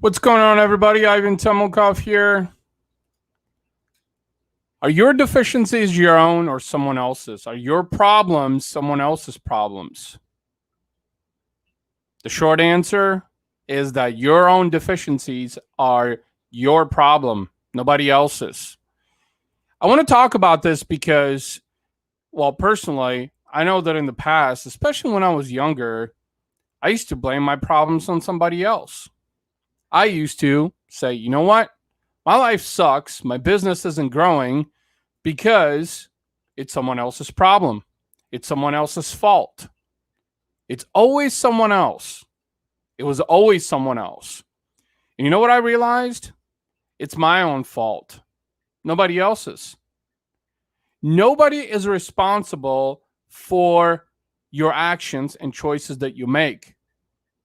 What's going on, everybody? Ivan Temelkov here. Are your deficiencies your own or someone else's? Are your problems someone else's problems? The short answer is that your own deficiencies are your problem, nobody else's. I want to talk about this because, well, personally, I know that in the past, especially when I was younger, I used to blame my problems on somebody else. I used to say, you know what? My life sucks. My business isn't growing because it's someone else's problem. It's someone else's fault. It's always someone else. It was always someone else. And you know what I realized? It's my own fault. Nobody else's. Nobody is responsible for your actions and choices that you make.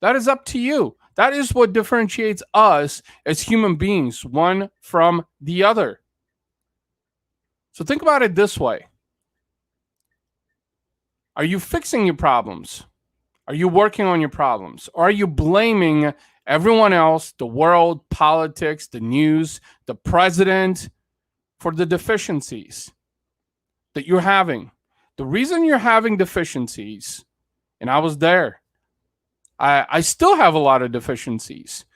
That is up to you. That is what differentiates us as human beings, one from the other. So think about it this way. Are you fixing your problems? Are you working on your problems? Or are you blaming everyone else, the world, politics, the news, the president, for the deficiencies that you're having? The reason you're having deficiencies, and I was there, I still have a lot of deficiencies.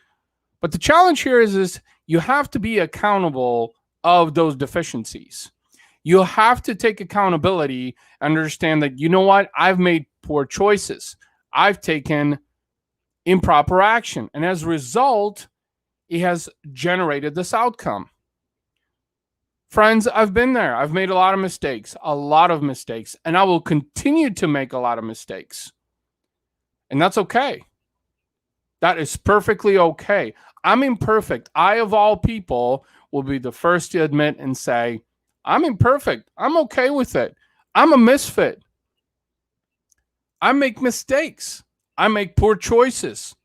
But the challenge here is you have to be accountable of those deficiencies. You have to take accountability and understand that, you know what, I've made poor choices. I've taken improper action. And as a result, it has generated this outcome. Friends, I've been there. I've made a lot of mistakes, and I will continue to make a lot of mistakes. And that's okay. That is perfectly okay. I'm imperfect. I, of all people, will be the first to admit and say, I'm imperfect. I'm okay with it. I'm a misfit. I make mistakes. I make poor choices.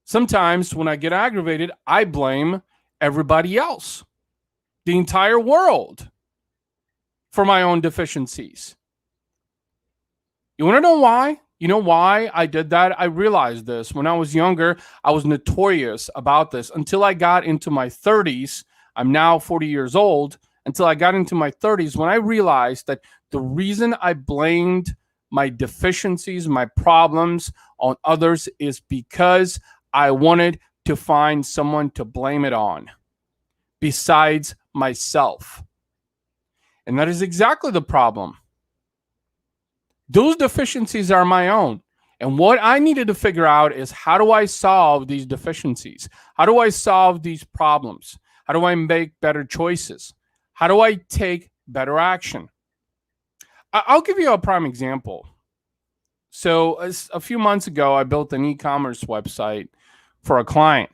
Sometimes when I get aggravated, I blame everybody else, the entire world, for my own deficiencies. You want to know why? You know why I did that? I realized this. When I was younger, I was notorious about this until I got into my 30s. I'm now 40 years old. Until I got into my 30s, when I realized that the reason I blamed my deficiencies, my problems on others is because I wanted to find someone to blame it on besides myself. And that is exactly the problem. Those deficiencies are my own. And what I needed to figure out is, how do I solve these deficiencies? How do I solve these problems? How do I make better choices? How do I take better action? I'll give you a prime example. So a few months ago, I built an e-commerce website for a client.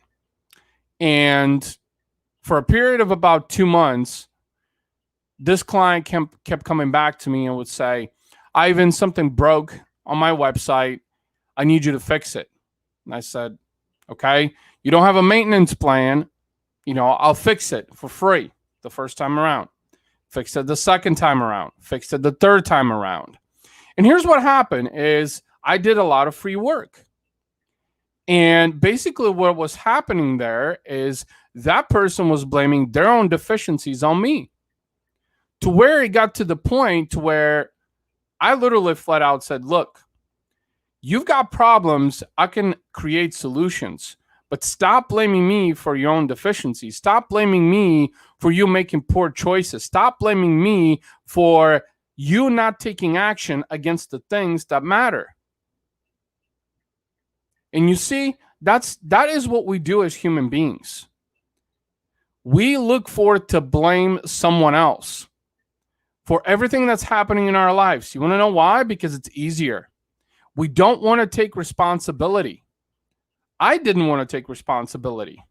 And for a period of about 2 months, this client kept coming back to me and would say, Ivan, something broke on my website. I need you to fix it. And I said, okay, you don't have a maintenance plan. I'll fix it for free the first time around. Fixed it the second time around. Fixed it the third time around. And here's what happened is I did a lot of free work. And basically what was happening there is that person was blaming their own deficiencies on me, to where it got to the point to where I literally flat out said, look, you've got problems. I can create solutions, but stop blaming me for your own deficiencies. Stop blaming me for you making poor choices. Stop blaming me for you not taking action against the things that matter. And you see, that is what we do as human beings. We look forward to blame someone else for everything that's happening in our lives. You want to know why? Because it's easier. We don't want to take responsibility. I didn't want to take responsibility.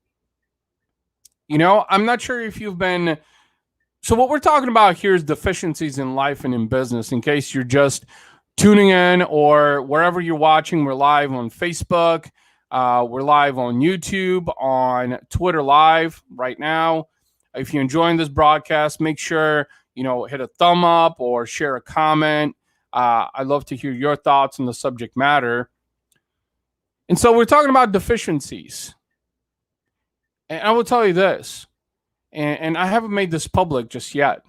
I'm not sure if you've been... So what we're talking about here is deficiencies in life and in business, in case you're just tuning in or wherever you're watching. We're live on Facebook. We're live on YouTube, on Twitter Live right now. If you're enjoying this broadcast, make sure hit a thumb up or share a comment. I'd love to hear your thoughts on the subject matter. And so we're talking about deficiencies. And I will tell you this, and I haven't made this public just yet,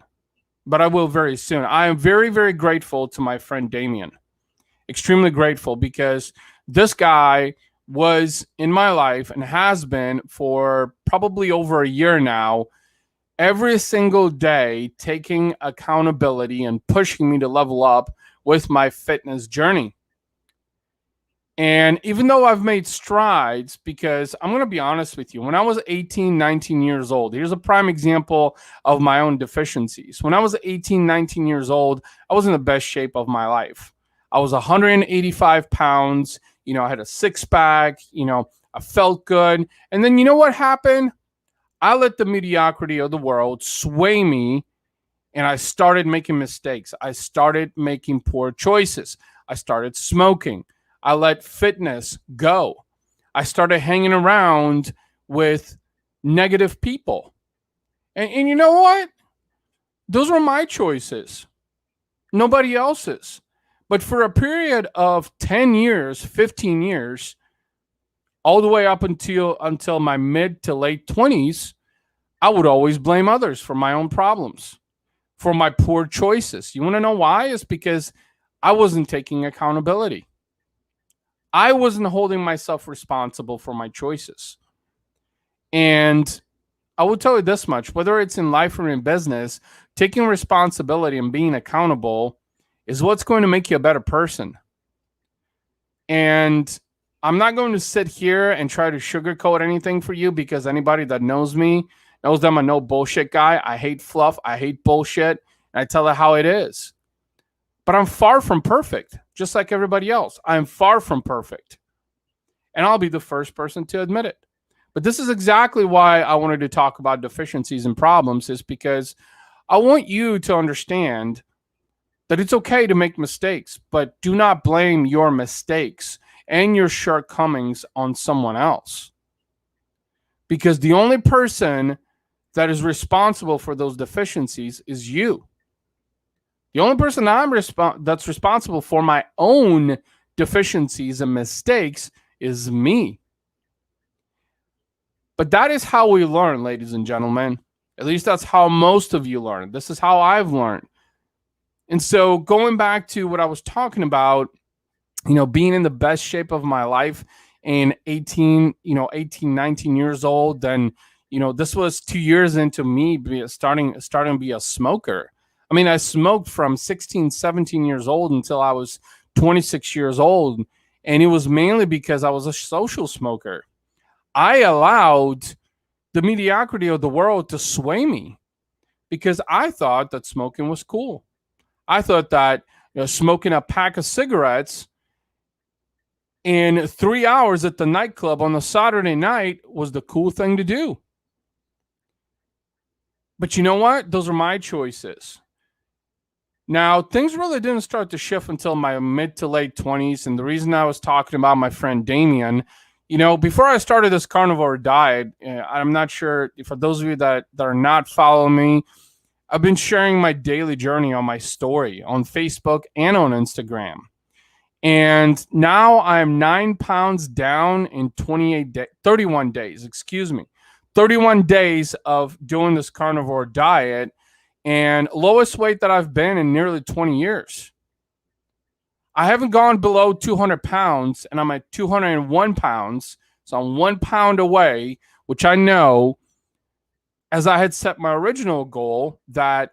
but I will very soon. I am very, very grateful to my friend Damien. Extremely grateful because this guy was in my life and has been for probably over a year now, every single day taking accountability and pushing me to level up with my fitness journey. And even though I've made strides, because I'm going to be honest with you, when I was 18, 19 years old, here's a prime example of my own deficiencies. When I was 18, 19 years old, I was in the best shape of my life. I was 185 pounds. I had a six pack. I felt good. And then you know what happened? I let the mediocrity of the world sway me, and I started making mistakes. I started making poor choices. I started smoking. I let fitness go. I started hanging around with negative people. And you know what? Those were my choices, nobody else's. But for a period of 10 years, 15 years, all the way up until my mid to late 20s, I would always blame others for my own problems, for my poor choices. You want to know why? It's because I wasn't taking accountability. I wasn't holding myself responsible for my choices. And I will tell you this much, whether it's in life or in business, taking responsibility and being accountable is what's going to make you a better person. And I'm not going to sit here and try to sugarcoat anything for you, because anybody that knows me knows that I'm a no bullshit guy. I hate fluff. I hate bullshit. And I tell it how it is. But I'm far from perfect, just like everybody else. I'm far from perfect. And I'll be the first person to admit it. But this is exactly why I wanted to talk about deficiencies and problems, is because I want you to understand that it's okay to make mistakes, but do not blame your mistakes and your shortcomings on someone else. Because the only person that is responsible for those deficiencies is you. The only person that's responsible for my own deficiencies and mistakes is me. But that is how we learn, ladies and gentlemen. At least that's how most of you learn. This is how I've learned. And so going back to what I was talking about, being in the best shape of my life in 18, 19 years old, then, this was 2 years into me starting to be a smoker. I mean, I smoked from 16, 17 years old until I was 26 years old. And it was mainly because I was a social smoker. I allowed the mediocrity of the world to sway me because I thought that smoking was cool. I thought that smoking a pack of cigarettes in 3 hours at the nightclub on a Saturday night was the cool thing to do. But you know what? Those are my choices. Now, things really didn't start to shift until my mid to late 20s. And the reason I was talking about my friend Damien, before I started this carnivore diet, I'm not sure, for those of you that are not following me, I've been sharing my daily journey on my story on Facebook and on Instagram. And now I'm 9 pounds down in 31 days, 31 days of doing this carnivore diet, and lowest weight that I've been in nearly 20 years. I haven't gone below 200 pounds, and I'm at 201 pounds. So I'm 1 pound away, which I know, as I had set my original goal, that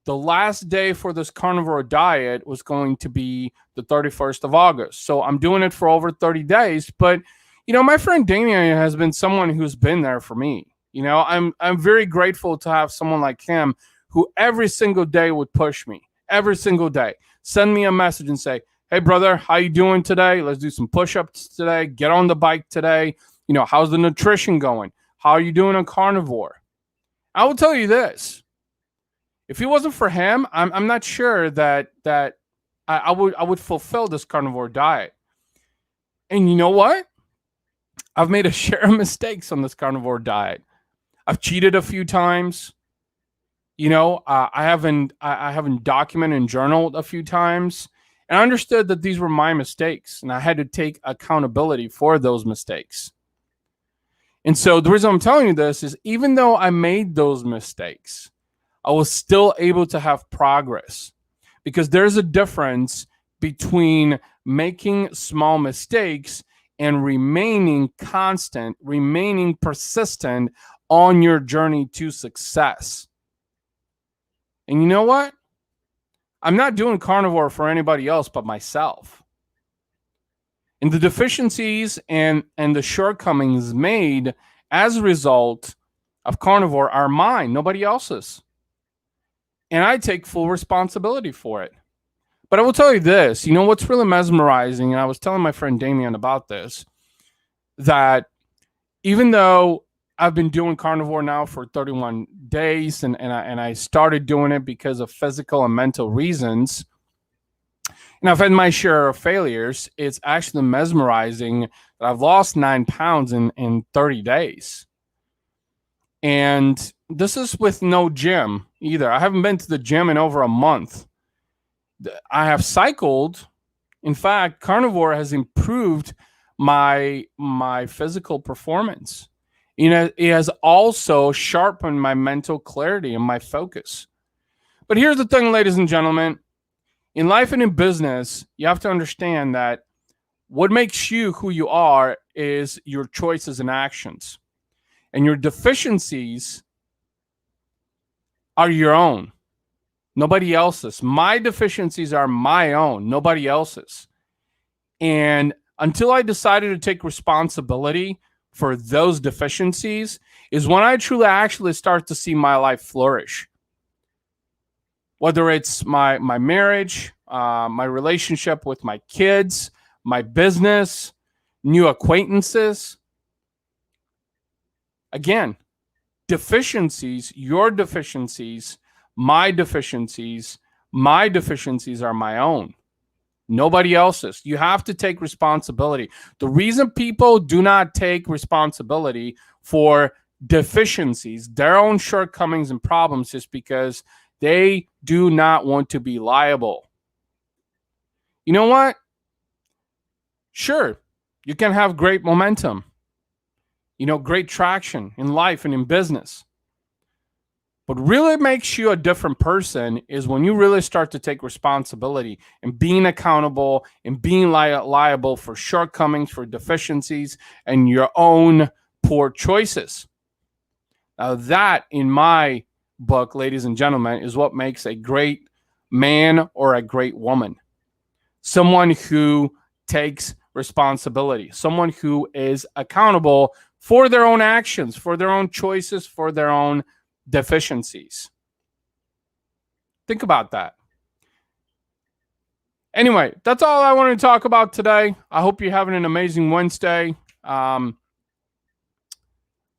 the last day for this carnivore diet was going to be the 31st of August. So I'm doing it for over 30 days. But, my friend Damien has been someone who's been there for me. I'm very grateful to have someone like him who every single day would push me, every single day. Send me a message and say, hey, brother, how you doing today? Let's do some push-ups today. Get on the bike today. How's the nutrition going? How are you doing on carnivore? I will tell you this. If it wasn't for him, I'm not sure that I would fulfill this carnivore diet. And you know what? I've made a share of mistakes on this carnivore diet. I've cheated a few times. I haven't documented and journaled a few times, and I understood that these were my mistakes, and I had to take accountability for those mistakes. And so the reason I'm telling you this is even though I made those mistakes, I was still able to have progress, because there's a difference between making small mistakes and remaining constant, remaining persistent on your journey to success. And you know what? I'm not doing carnivore for anybody else but myself. And the deficiencies and the shortcomings made as a result of carnivore are mine, nobody else's. And I take full responsibility for it. But I will tell you this, you know what's really mesmerizing, and I was telling my friend Damien about this, that even though I've been doing carnivore now for 31 days, and I started doing it because of physical and mental reasons, and I've had my share of failures, it's actually mesmerizing that I've lost 9 pounds in 30 days. And this is with no gym either. I haven't been to the gym in over a month. I have cycled. In fact, carnivore has improved my physical performance. You know, it has also sharpened my mental clarity and my focus. But here's the thing, ladies and gentlemen. In life and in business, you have to understand that what makes you who you are is your choices and actions. And your deficiencies are your own, nobody else's. My deficiencies are my own, nobody else's. And until I decided to take responsibility for those deficiencies is when I truly actually start to see my life flourish. Whether it's my marriage, my relationship with my kids, my business, new acquaintances. Again, deficiencies, your deficiencies, my deficiencies are my own. Nobody else's. You have to take responsibility. The reason people do not take responsibility for deficiencies, their own shortcomings and problems, is because they do not want to be liable. You know what? Sure, you can have great momentum, great traction in life and in business. What really makes you a different person is when you really start to take responsibility and being accountable and being liable for shortcomings, for deficiencies, and your own poor choices. Now, that, in my book, ladies and gentlemen, is what makes a great man or a great woman. Someone who takes responsibility, someone who is accountable for their own actions, for their own choices, for their own deficiencies. Think about that. Anyway, that's all I wanted to talk about today. I hope you're having an amazing Wednesday.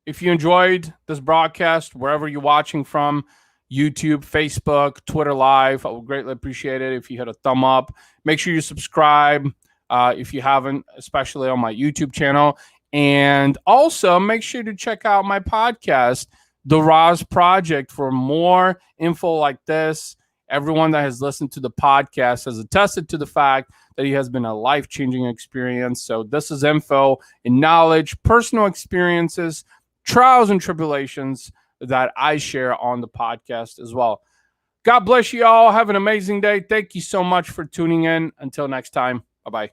If you enjoyed this broadcast, wherever you're watching from, YouTube, Facebook, Twitter Live, I would greatly appreciate it if you hit a thumb up. Make sure you subscribe if you haven't, especially on my YouTube channel. And also make sure to check out my podcast, The Roz Project, for more info like this. Everyone that has listened to the podcast has attested to the fact that it has been a life-changing experience. So this is info and knowledge, personal experiences, trials and tribulations that I share on the podcast as well. God bless you all. Have an amazing day. Thank you so much for tuning in. Until next time, bye-bye.